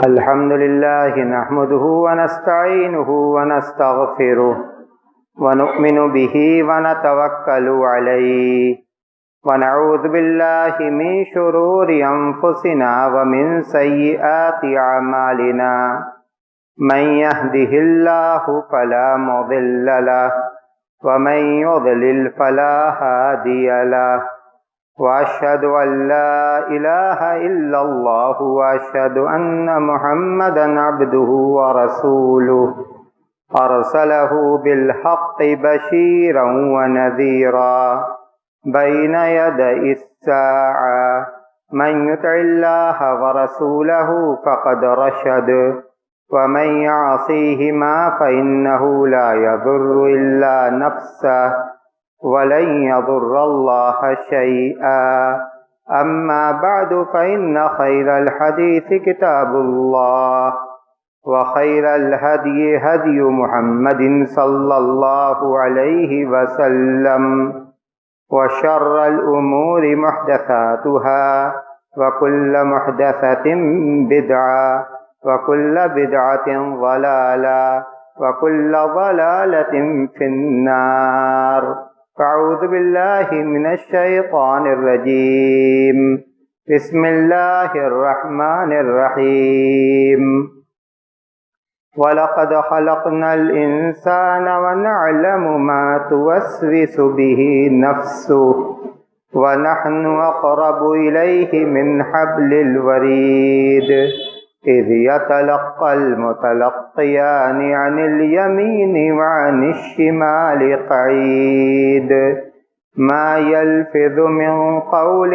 الحمد لله نحمده ونستعينه ونستغفره ونؤمن به ونتوكل عليه ونعوذ بالله من شرور أنفسنا ومن سيئات أعمالنا من يهده الله فلا مضل له ومن يضلل فلا هادي له وأشهد أن لا إله إلا الله وأشهد أن محمدا عبده ورسوله أرسله بالحق بشيرا ونذيرا بين يدي الساعة من يطع الله ورسوله فقد رشد ومن يعصيهما فإنه لا يضر إلا نفسه ولن يضر الله شيئا أما بعد فإن خير الحديث كتاب الله وخير الهدي هدي محمد صلى الله عليه وسلم وشر الأمور محدثاتها وكل محدثة بدعة وكل بدعة ضلالة وكل ضلالة في النار فأعوذ بالله من الشيطان الرجيم بسم الله الرحمن الرحيم ولقد خلقنا الإنسان ونعلم ما توسوس به نفسه ونحن أقرب إليه من حبل الوريد إذ يتلقى المتلقيان عن اليمين وعن الشمال قعيد ما يلفظ من قول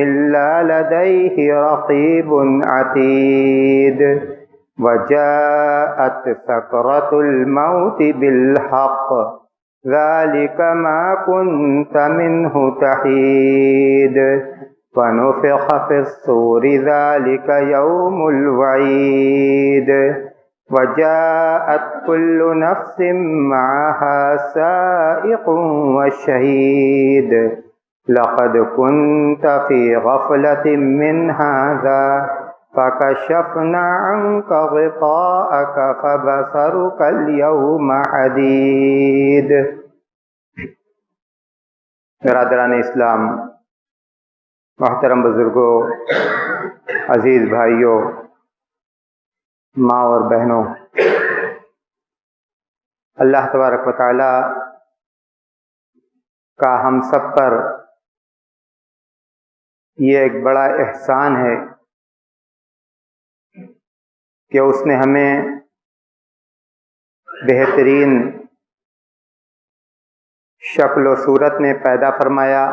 إلا لديه رقيب عتيد وجاءت سكرة الموت بالحق ذلك ما كنت منه تحيد ونفخ في الصور ذلك يوم الوعيد وجاءت كل نفس معها سائق وشهيد لقد كنت في غفلة من هذا فكشفنا عنك غطاءك فبصرك اليوم حديد. برادران اسلام، محترم بزرگوں، عزیز بھائیوں، ماں اور بہنوں، اللہ تبارک و تعالی کا ہم سب پر یہ ایک بڑا احسان ہے کہ اس نے ہمیں بہترین شکل و صورت میں پیدا فرمایا،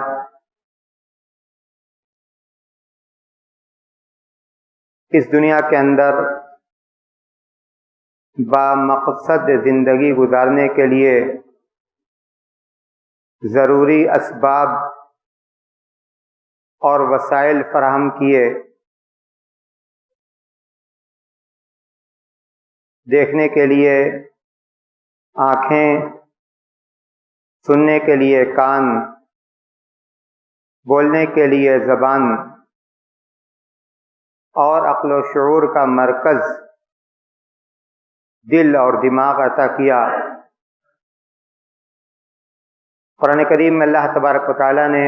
اس دنیا کے اندر با مقصد زندگی گزارنے کے لیے ضروری اسباب اور وسائل فراہم کیے، دیکھنے کے لیے آنکھیں، سننے کے لیے کان، بولنے کے لیے زبان اور عقل و شعور کا مرکز دل اور دماغ عطا کیا۔ قرآن کریم میں اللہ تبارک و تعالی نے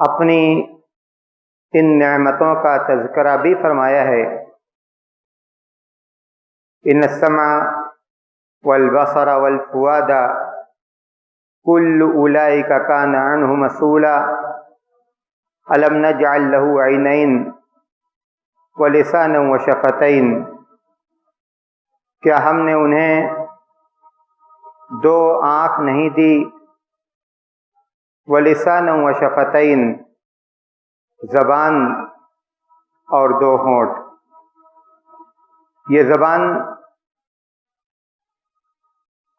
اپنی ان نعمتوں کا تذکرہ بھی فرمایا ہے، ان السمع والبصر والفؤاد کل اولئک کان عنہ مسئولا الم نجعل له عینین ولسانا وشفتین، کیا ہم نے انہیں دو آنکھ نہیں دی، ولسانا وشفتین، زبان اور دو ہونٹ۔ یہ زبان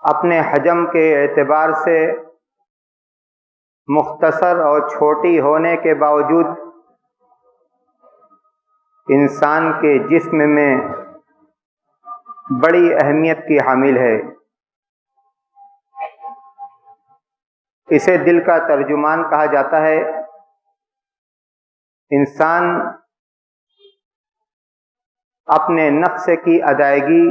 اپنے حجم کے اعتبار سے مختصر اور چھوٹی ہونے کے باوجود انسان کے جسم میں بڑی اہمیت کی حامل ہے۔ اسے دل کا ترجمان کہا جاتا ہے۔ انسان اپنے نفس کی ادائیگی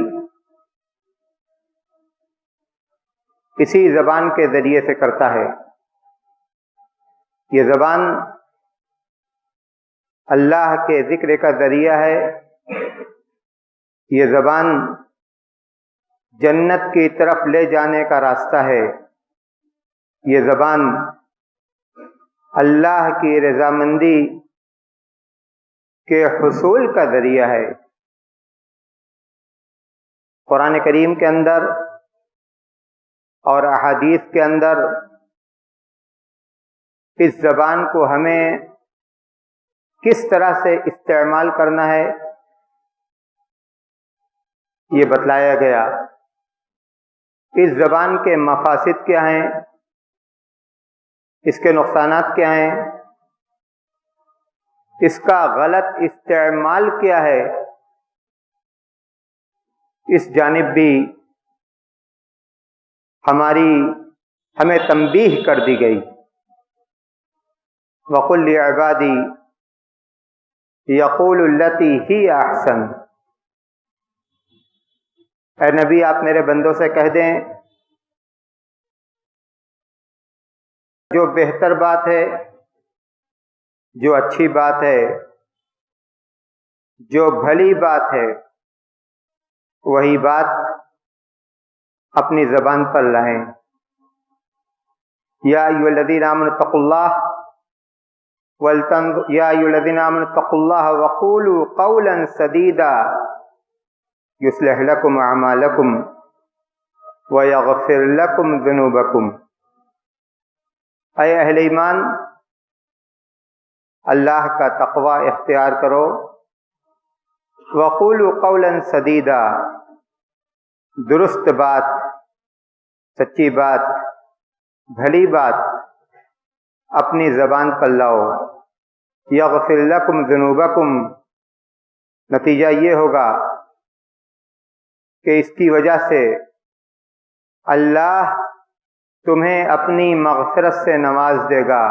اسی زبان کے ذریعے سے کرتا ہے۔ یہ زبان اللہ کے ذکر کا ذریعہ ہے، یہ زبان جنت کی طرف لے جانے کا راستہ ہے، یہ زبان اللہ کی رضامندی کے حصول کا ذریعہ ہے۔ قرآن کریم کے اندر اور احادیث کے اندر اس زبان کو ہمیں کس طرح سے استعمال کرنا ہے یہ بتلایا گیا۔ اس زبان کے مفاسد کیا ہیں، اس کے نقصانات کیا ہیں، اس کا غلط استعمال کیا ہے، اس جانب بھی ہمیں تنبیہ کر دی گئی۔ وَقُلْ لِعِبَادِي يَقُولُ الَّتِي هِيَ أَحْسَنُ، اے نبی آپ میرے بندوں سے کہہ دیں جو بہتر بات ہے، جو اچھی بات ہے، جو بھلی بات ہے، وہی بات اپنی زبان پر لائیں۔ یا ایھا الذین آمنوا اتقوا اللہ یا ایھا الذین آمنوا اتقوا اللہ وقولوا قولا سدیدا یصلح لکم اعمالکم ویغفر لکم ذنوبکم۔ اے اہل ایمان، اللہ کا تقوی اختیار کرو، وقولوا قولا سدیدا، درست بات، سچی بات، بھلی بات اپنی زبان پر لاؤ۔ یغفر لکم ذنوبکم، نتیجہ یہ ہوگا کہ اس کی وجہ سے اللہ تمہیں اپنی مغفرت سے نواز دے گا۔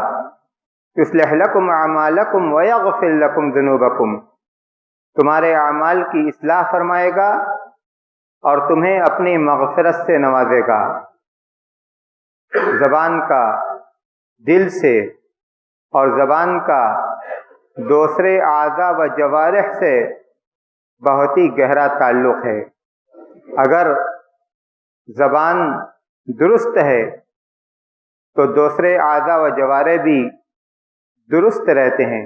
یصلح لکم اعمالکم ویغفر لکم ذنوبکم، تمہارے اعمال کی اصلاح فرمائے گا اور تمہیں اپنی مغفرت سے نوازے گا۔ زبان کا دل سے اور زبان کا دوسرے اعضاء و جوارح سے بہت ہی گہرا تعلق ہے۔ اگر زبان درست ہے تو دوسرے اعضاء و جوارح بھی درست رہتے ہیں،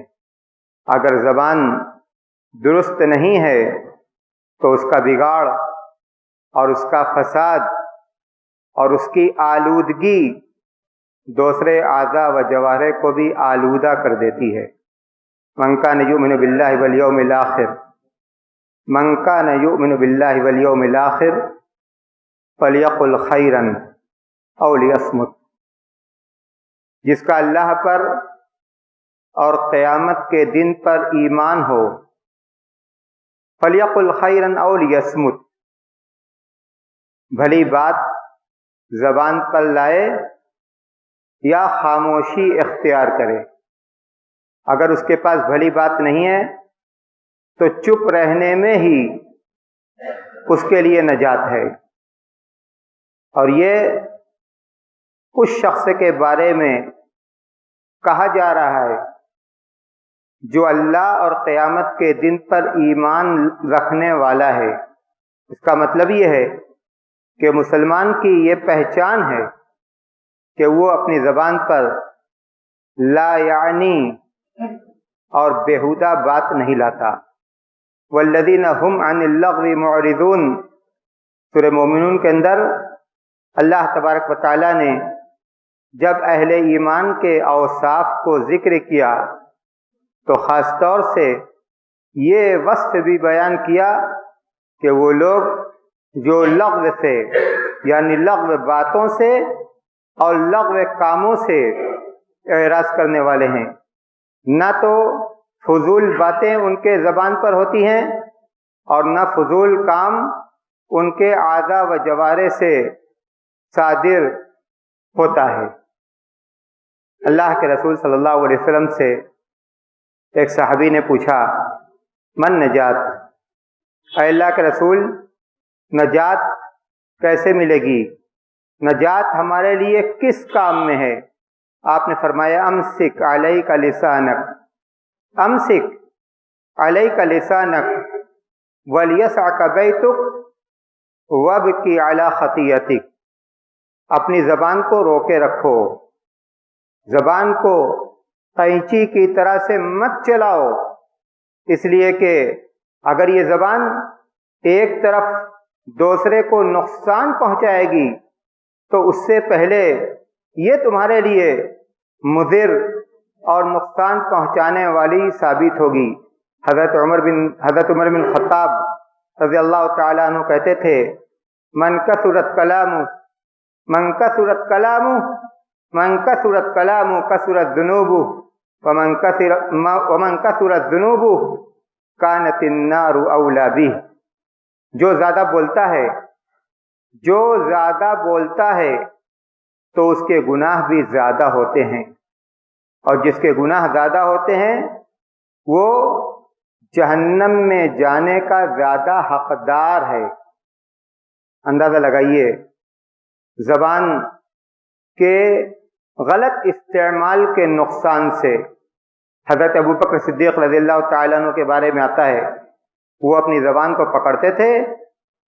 اگر زبان درست نہیں ہے تو اس کا بگاڑ اور اس کا فساد اور اس کی آلودگی دوسرے اعضاء و جوارح کو بھی آلودہ کر دیتی ہے۔ من کان یؤمن باللہ والیوم الآخر، من کان یؤمن باللہ والیوم الآخر فلیقل خیرا او لیصمت، جس کا اللہ پر اور قیامت کے دن پر ایمان ہو، فلیقل خیرا او لیصمت، بھلی بات زبان پر لائے یا خاموشی اختیار کرے۔ اگر اس کے پاس بھلی بات نہیں ہے تو چپ رہنے میں ہی اس کے لیے نجات ہے۔ اور یہ اس شخص کے بارے میں کہا جا رہا ہے جو اللہ اور قیامت کے دن پر ایمان رکھنے والا ہے۔ اس کا مطلب یہ ہے کہ مسلمان کی یہ پہچان ہے کہ وہ اپنی زبان پر لا یعنی اور بیہودہ بات نہیں لاتا۔ والذین هم عن اللغو معرضون، سورہ مومنون کے اندر اللہ تبارک و تعالی نے جب اہل ایمان کے اوصاف کو ذکر کیا تو خاص طور سے یہ وصف بھی بیان کیا کہ وہ لوگ جو لغو سے یعنی لغو باتوں سے اور لغو کاموں سے اعراض کرنے والے ہیں، نہ تو فضول باتیں ان کے زبان پر ہوتی ہیں اور نہ فضول کام ان کے اعضاء و جوارح سے صادر ہوتا ہے۔ اللہ کے رسول صلی اللہ علیہ وسلم سے ایک صحابی نے پوچھا من نجات، اے اللہ کے رسول نجات کیسے ملے گی، نجات ہمارے لیے کس کام میں ہے؟ آپ نے فرمایا امسک علیک لسانک، امسک علیک لسانک ولیسعک بیتک وابکی علی خطیئتک، اپنی زبان کو روکے رکھو، زبان کو قینچی کی طرح سے مت چلاؤ، اس لیے کہ اگر یہ زبان ایک طرف دوسرے کو نقصان پہنچائے گی تو اس سے پہلے یہ تمہارے لیے مضر اور نقصان پہنچانے والی ثابت ہوگی۔ حضرت عمر بن خطاب رضی اللہ تعالیٰ عنہ کہتے تھے من کثرت کلامہ کثرت ذنوبہ ومن کثرت ذنوبہ کانت النار اولی بہ، جو زیادہ بولتا ہے تو اس کے گناہ بھی زیادہ ہوتے ہیں، اور جس کے گناہ زیادہ ہوتے ہیں وہ جہنم میں جانے کا زیادہ حقدار ہے۔ اندازہ لگائیے زبان کے غلط استعمال کے نقصان سے۔ حضرت ابوبکر صدیق رضی اللہ تعالیٰ عنہ کے بارے میں آتا ہے وہ اپنی زبان کو پکڑتے تھے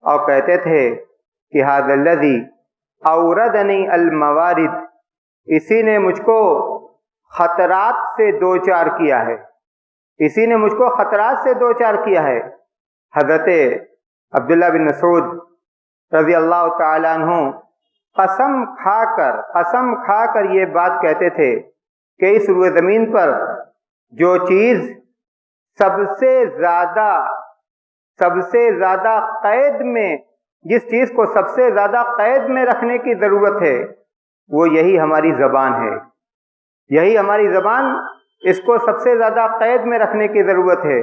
اور کہتے تھے کہ ھذا الذی اوردنی الموارد، اسی نے مجھ کو خطرات سے دوچار کیا ہے، اسی نے مجھ کو خطرات سے دوچار کیا ہے۔ حضرت عبداللہ بن مسعود رضی اللہ تعالیٰ عنہ قسم کھا کر یہ بات کہتے تھے کہ اس روئے زمین پر جو چیز سب سے زیادہ قید میں، جس چیز کو سب سے زیادہ قید میں رکھنے کی ضرورت ہے وہ یہی ہماری زبان ہے، یہی ہماری زبان، اس کو سب سے زیادہ قید میں رکھنے کی ضرورت ہے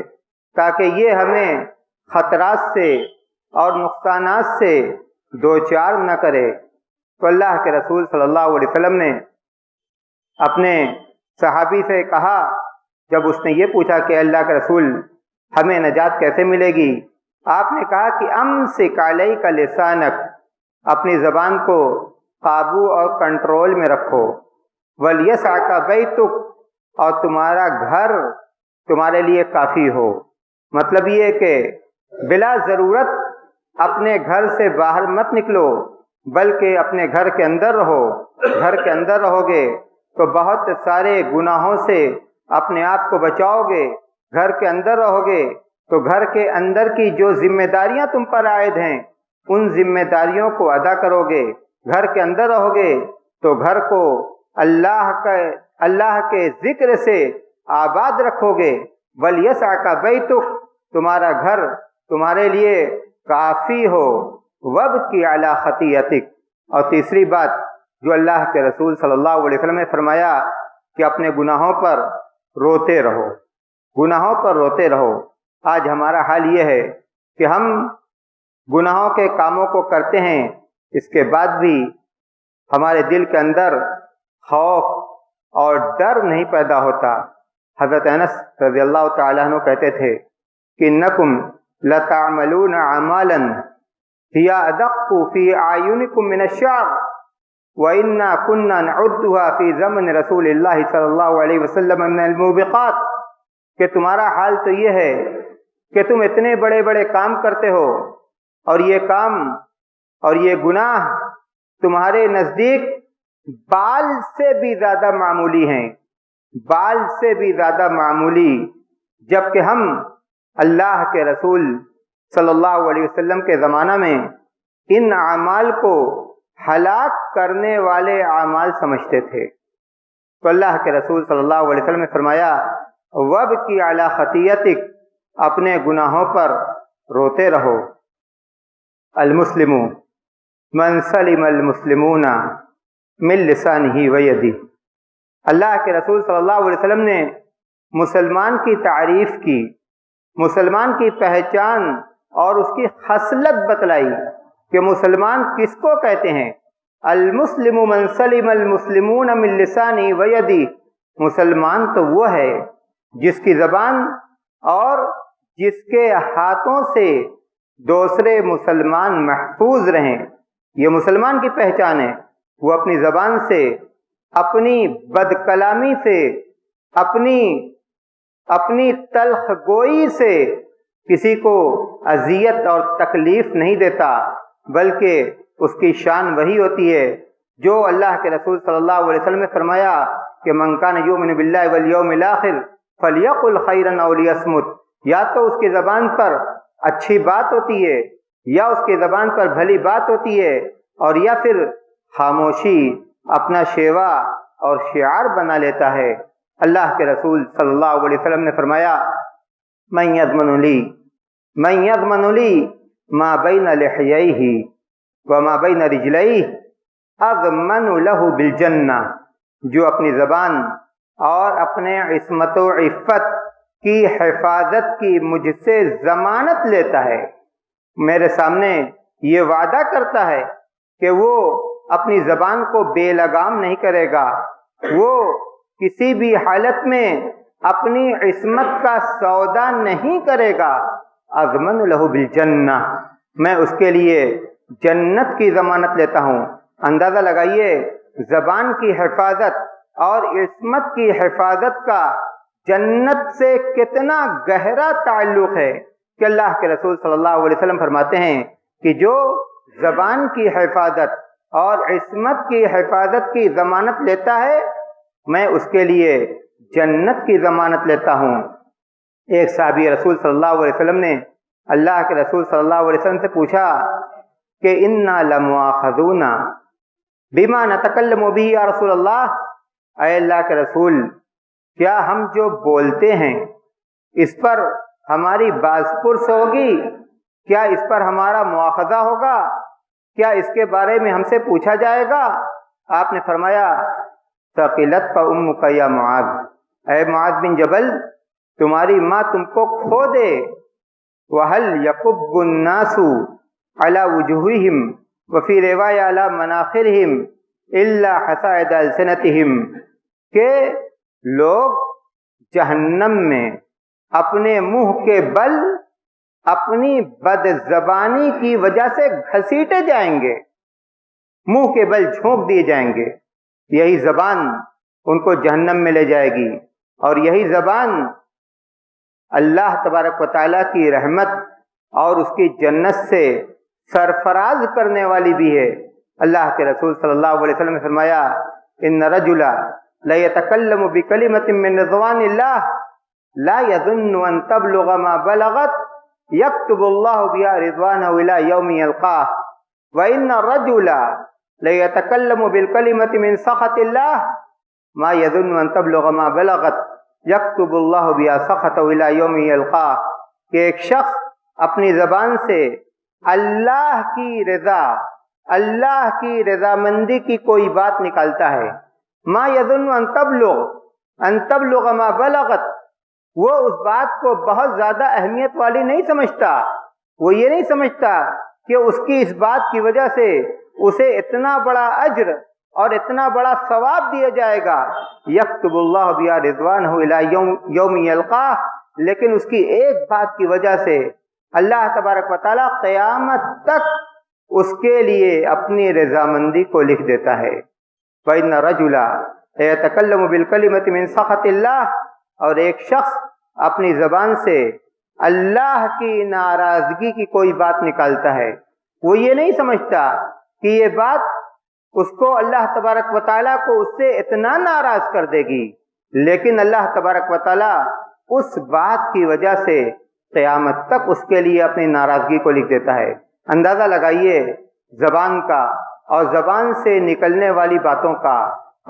تاکہ یہ ہمیں خطرات سے اور نقصانات سے دوچار نہ کرے۔ تو اللہ کے رسول صلی اللہ علیہ وسلم نے اپنے صحابی سے کہا جب اس نے یہ پوچھا کہ اللہ کے رسول ہمیں نجات کیسے ملے گی، آپ نے کہا کہ امسک علیک لسانک، اپنی زبان کو قابو اور کنٹرول میں رکھو، ولیسعک بیتک، اور تمہارا گھر تمہارے لیے کافی ہو۔ مطلب یہ کہ بلا ضرورت اپنے گھر سے باہر مت نکلو بلکہ اپنے گھر کے اندر رہو۔ گھر کے اندر رہو گے تو بہت سارے گناہوں سے اپنے آپ کو بچاؤ گے، گھر کے اندر رہو گے تو گھر کے اندر کی جو ذمہ داریاں تم پر عائد ہیں ان ذمہ داریوں کو ادا کرو گے، گھر کے اندر رہو گے تو گھر کو اللہ کے ذکر سے آباد رکھو گے، ولیسعک بیتک، تمہارا گھر تمہارے لیے کافی ہو، وابکی علی خطیئتک، اور تیسری بات جو اللہ کے رسول صلی اللہ علیہ وسلم نے فرمایا کہ اپنے گناہوں پر روتے رہو، گناہوں پر روتے رہو۔ آج ہمارا حال یہ ہے کہ ہم گناہوں کے کاموں کو کرتے ہیں، اس کے بعد بھی ہمارے دل کے اندر خوف اور ڈر نہیں پیدا ہوتا۔ حضرت انس رضی اللہ تعالیٰ عنہ کہتے تھے کہ انکم لتعملون اعمالا هي ادق في اعینکم من الشعر وانا كنا نعدها في زمن رسول اللہ صلی اللہ علیہ وسلم من الموبقات، کہ تمہارا حال تو یہ ہے کہ تم اتنے بڑے بڑے کام کرتے ہو اور یہ کام اور یہ گناہ تمہارے نزدیک بال سے بھی زیادہ معمولی ہیں، بال سے بھی زیادہ معمولی، جبکہ ہم اللہ کے رسول صلی اللہ علیہ وسلم کے زمانہ میں ان اعمال کو ہلاک کرنے والے اعمال سمجھتے تھے۔ تو اللہ کے رسول صلی اللہ علیہ وسلم نے فرمایا وابکی علی خطیئتک، اپنے گناہوں پر روتے رہو۔ المسلم من سلم المسلمون من لسانہ ویدہ، اللہ کے رسول صلی اللہ علیہ وسلم نے مسلمان کی تعریف کی، مسلمان کی پہچان اور اس کی خصلت بتلائی کہ مسلمان کس کو کہتے ہیں۔ المسلم من سلم المسلمون من لسانہ ویدہ، مسلمان تو وہ ہے جس کی زبان اور جس کے ہاتھوں سے دوسرے مسلمان محفوظ رہیں، یہ مسلمان کی پہچان ہے، وہ اپنی زبان سے، اپنی بد کلامی سے، اپنی تلخ گوئی سے کسی کو اذیت اور تکلیف نہیں دیتا، بلکہ اس کی شان وہی ہوتی ہے جو اللہ کے رسول صلی اللہ علیہ وسلم نے فرمایا کہ من کان یؤمن باللہ والیوم الاخر فلیقل خیرا او لیصمت، یا تو اس کی زبان پر اچھی بات ہوتی ہے، یا اس کی زبان پر بھلی بات ہوتی ہے، اور یا پھر خاموشی اپنا شیوا اور شعار بنا لیتا ہے۔ اللہ کے رسول صلی اللہ علیہ وسلم نے فرمایا من یضمن لی ما بین لحییہ وما بین رجلیہ اضمن لہ بالجنہ، جو اپنی زبان اور اپنے عصمت و عفت کی حفاظت کی مجھ سے ضمانت لیتا ہے، میرے سامنے یہ وعدہ کرتا ہے کہ وہ اپنی زبان کو بے لگام نہیں کرے گا، وہ کسی بھی حالت میں اپنی عصمت کا سودا نہیں کرے گا، اضمن لہ بالجنہ، میں اس کے لیے جنت کی ضمانت لیتا ہوں۔ اندازہ لگائیے زبان کی حفاظت اور عصمت کی حفاظت کا جنت سے کتنا گہرا تعلق ہے کہ اللہ کے رسول صلی اللہ علیہ وسلم فرماتے ہیں کہ جو زبان کی حفاظت اور عصمت کی حفاظت کی ضمانت لیتا ہے، میں اس کے لیے جنت کی ضمانت لیتا ہوں۔ ایک صحابی رسول صلی اللہ علیہ وسلم نے اللہ کے رسول صلی اللہ علیہ وسلم سے پوچھا کہ انا لمؤاخذون بما نتکلم به یا رسول اللہ، اے اللہ کے رسول، کیا ہم جو بولتے ہیں اس پر ہماری باز پرس ہوگی؟ کیا اس پر ہمارا مواخذہ ہوگا؟ کیا اس کے بارے میں ہم سے پوچھا جائے گا؟ آپ نے فرمایا ثقلت امک یا معاذ، اے معاذ بن جبل، تمہاری ماں تم کو کھو دے۔ وَهَلْ يَكُبُّ النَّاسُ عَلَى وُجُوهِهِمْ وَفِي رِوَايَةٍ عَلَى مَنَاخِرِهِمْ إِلَّا حَصَائِدَ أَلْسِنَتِهِمْ، کہ لوگ جہنم میں اپنے منہ کے بل اپنی بد زبانی کی وجہ سے گھسیٹے جائیں گے، منہ کے بل جھونک دیے جائیں گے، یہی زبان ان کو جہنم میں لے جائے گی، اور یہی زبان اللہ تبارک و تعالیٰ کی رحمت اور اس کی جنت سے سرفراز کرنے والی بھی ہے۔ اللہ کے رسول صلی اللہ علیہ وسلم نے فرمایا ان رجلا لیتکلم بکلمۃ من رضوان اللہ لا یظن ان تبلغ ما بلغت یکتب اللہ بها رضوانہ الی یوم یلقاہ، وان الرجل لیتکلم بالکلمۃ من سخط اللہ ما یظن ان تبلغ ما بلغت یکتب اللہ بها سخطہ الی یوم یلقاہ، کہ ایک شخص اپنی زبان سے اللہ کی رضا، اللہ کی رضامندی کی کوئی بات نکالتا ہے، ما یظن ان تبلغ ما بلغت، وہ اس بات کو بہت زیادہ اہمیت والی نہیں سمجھتا، وہ یہ نہیں سمجھتا کہ اس کی اس بات کی وجہ سے اسے اتنا بڑا اجر اور اتنا بڑا ثواب دیا جائے گا، یکتب اللہ بها رضوانہ الی یوم یلقاہ، لیکن اس کی ایک بات کی وجہ سے اللہ تبارک و تعالیٰ قیامت تک اس کے لیے اپنی رضامندی کو لکھ دیتا ہے۔ وَإِنَّ الرَّجُلَ يَتَكَلَّمُ بِالْكَلِمَةِ مِنْ سَخَطِ اللَّهِ، اور ایک شخص اپنی زبان سے اللہ کی ناراضگی کی کوئی بات نکالتا ہے، وہ یہ نہیں سمجھتا کہ یہ بات اس کو اللہ تبارک و تعالیٰ کو اس سے اتنا ناراض کر دے گی، لیکن اللہ تبارک و تعالیٰ اس بات کی وجہ سے قیامت تک اس کے لیے اپنی ناراضگی کو لکھ دیتا ہے۔ اندازہ لگائیے زبان کا اور زبان سے نکلنے والی باتوں کا۔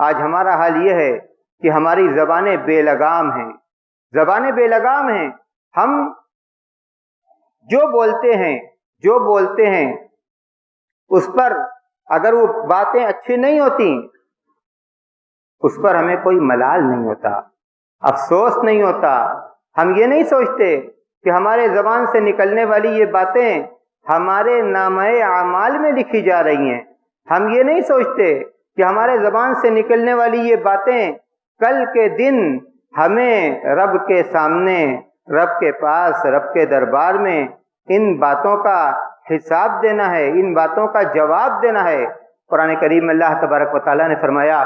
آج ہمارا حال یہ ہے کہ ہماری زبانیں بے لگام ہیں، زبانیں بے لگام ہیں، ہم جو بولتے ہیں اس پر اگر وہ باتیں اچھی نہیں ہوتی اس پر ہمیں کوئی ملال نہیں ہوتا، افسوس نہیں ہوتا، ہم یہ نہیں سوچتے کہ ہمارے زبان سے نکلنے والی یہ باتیں ہمارے نامہ اعمال میں لکھی جا رہی ہیں، ہم یہ نہیں سوچتے کہ ہمارے زبان سے نکلنے والی یہ باتیں کل کے دن ہمیں رب کے سامنے، رب کے پاس، رب کے دربار میں ان باتوں کا حساب دینا ہے، ان باتوں کا جواب دینا ہے۔ قرآن کریم میں اللہ تبارک و تعالیٰ نے فرمایا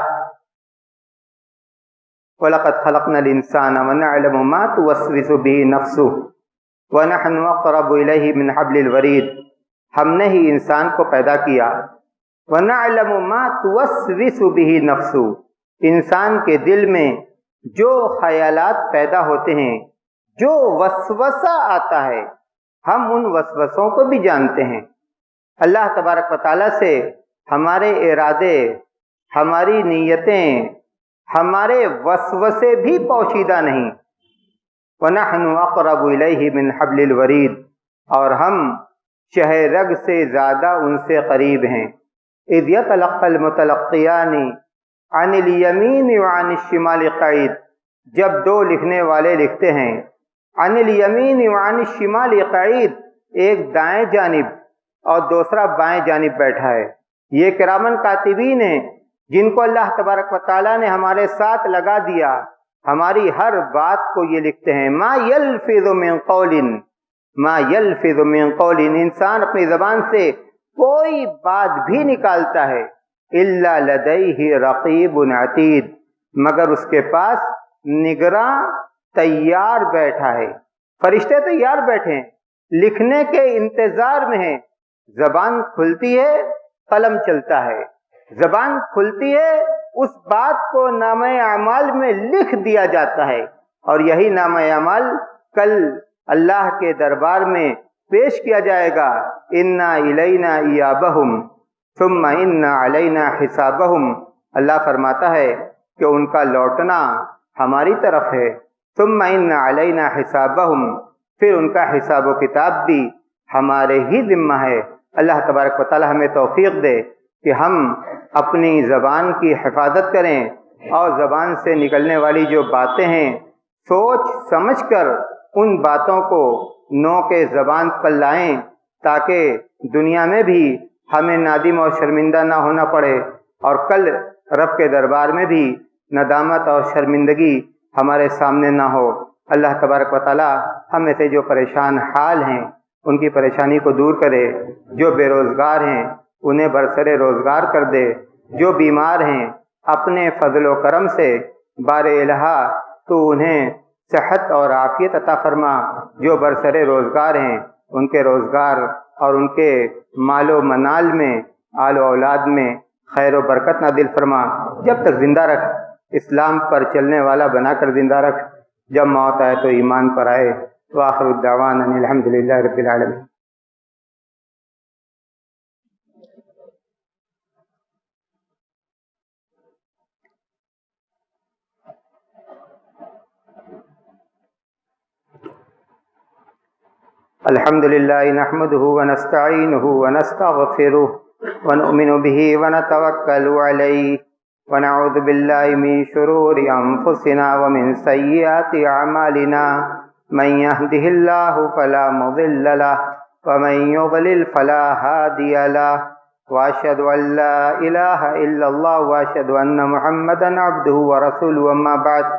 وَلَقَدْ خَلَقْنَا الْإِنسَانَ وَنَعْلَمُ مَا تُوَسْوِسُ بِهِ نَفْسُهُ وَنَحْنُ أَقْرَبُ إِلَيْهِ مِنْ حَبْلِ الْوَرِيدِ، ہم نے ہی انسان کو پیدا کیا۔ وَنَعْلَمُ مَا تُوَسْوِسُ بِهِ نَفْسُهُ، انسان کے دل میں جو خیالات پیدا ہوتے ہیں، جو وسوسہ آتا ہے، ہم ان وسوسوں کو بھی جانتے ہیں۔ اللہ تبارک و تعالیٰ سے ہمارے ارادے، ہماری نیتیں، ہمارے وسوسے بھی پوشیدہ نہیں۔ وَنَحْنُ أَقْرَبُ إِلَيْهِ مِنْ حَبْلِ الْوَرِيدِ، اور ہم شہ رگ سے زیادہ ان سے قریب ہیں۔ إِذْ يَتَلَقَّى الْمُتَلَقِّيَانِ عَنِ الْيَمِينِ وَعَنِ الشِّمَالِ قَعِيدٌ، جب دو لکھنے والے لکھتے ہیں عن الیمین وعن الشمال قعید، ایک دائیں جانب اور دوسرا بائیں جانب بیٹھا ہے، یہ کرامن کاتبین ہیں جن کو اللہ تبارک و تعالیٰ نے ہمارے ساتھ لگا دیا، ہماری ہر بات کو یہ لکھتے ہیں۔ ما یلفظ من قول، ما یلفظ من قول، انسان اپنی زبان سے کوئی بات بھی نکالتا ہے الا لدیہ رقیب عتید، مگر اس کے پاس نگراں تیار بیٹھا ہے، فرشتے تیار بیٹھے ہیں، لکھنے کے انتظار میں ہیں۔ زبان کھلتی ہے، قلم چلتا ہے، زبان کھلتی ہے، اس بات کو نامہ اعمال میں لکھ دیا جاتا ہے، اور یہی نامہ اعمال کل اللہ کے دربار میں پیش کیا جائے گا۔ انا الینا ایابہم ثم انا علینا حسابہم، اللہ فرماتا ہے کہ ان کا لوٹنا ہماری طرف ہے، ثم ان علینا حسابہم، پھر ان کا حساب و کتاب بھی ہمارے ہی ذمہ ہے۔ اللہ تبارک و تعالی ہمیں توفیق دے کہ ہم اپنی زبان کی حفاظت کریں اور زبان سے نکلنے والی جو باتیں ہیں سوچ سمجھ کر ان باتوں کو نوک زبان پر لائیں، تاکہ دنیا میں بھی ہمیں نادم اور شرمندہ نہ ہونا پڑے، اور کل رب کے دربار میں بھی ندامت اور شرمندگی ہمارے سامنے نہ ہو۔ اللہ تبارک و تعالی ہم میں سے جو پریشان حال ہیں ان کی پریشانی کو دور کرے، جو بے روزگار ہیں انہیں برسر روزگار کر دے، جو بیمار ہیں اپنے فضل و کرم سے بار الہ تو انہیں صحت اور عافیت عطا فرما، جو برسر روزگار ہیں ان کے روزگار اور ان کے مال و منال میں، آل و اولاد میں خیر و برکت نازل فرما، جب تک زندہ رکھ اسلام پر چلنے والا بنا کر زندہ رکھ، جب موت آئے تو ایمان پر آئے۔ وآخر الدعوانا ان الحمدللہ رب العالمین۔ الحمدللہ نحمدہ ونستعینہ ونستغفرہ ونؤمن بہ ونتوکل علیہ ونعوذ باللہ من شرور انفسنا ومن سیئات اعمالنا، من یہدہ اللہ فلا مضل لہ ومن یضلل فلا ہادی لہ، واشہد ان لا الہ الا اللہ واشہد ان محمدا عبدہ ورسولہ، اما بعد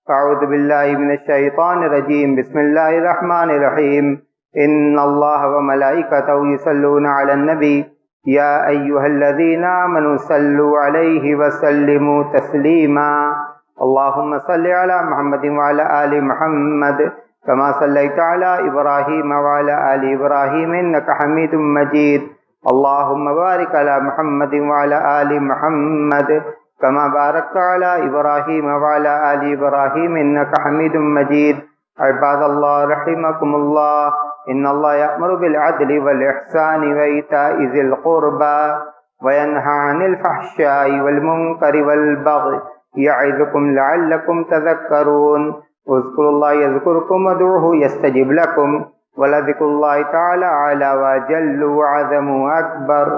فاعوذ باللہ من الشیطان الرجیم، بسم اللہ الرحمن الرحیم، ان اللہ وملائکتہ یصلون علی النبی یا ایہا الذین آمنوا صلوا علیہ وسلموا تسلیما، اللہم صل علی محمد وعلی آل محمد کما صلیت علی ابراہیم وعلی آل ابراہیم انک حمید مجید، اللہم بارک علی محمد وعلی آل محمد کما بارکت علی ابراہیم وعلی آل ابراہیم انک حمید مجید۔ عباد اللہ رحمکم اللہ، ان اللہ یأمر بالعدل والاحسان وایتاء ذی القربى وینہی عن الفحشاء والمنکر والبغی یعظکم لعلکم تذکرون، اذکروا اللہ یذکرکم وادعوہ یستجب لکم ولذکر اللہ تعالی اعلی وجل واعظم واکبر۔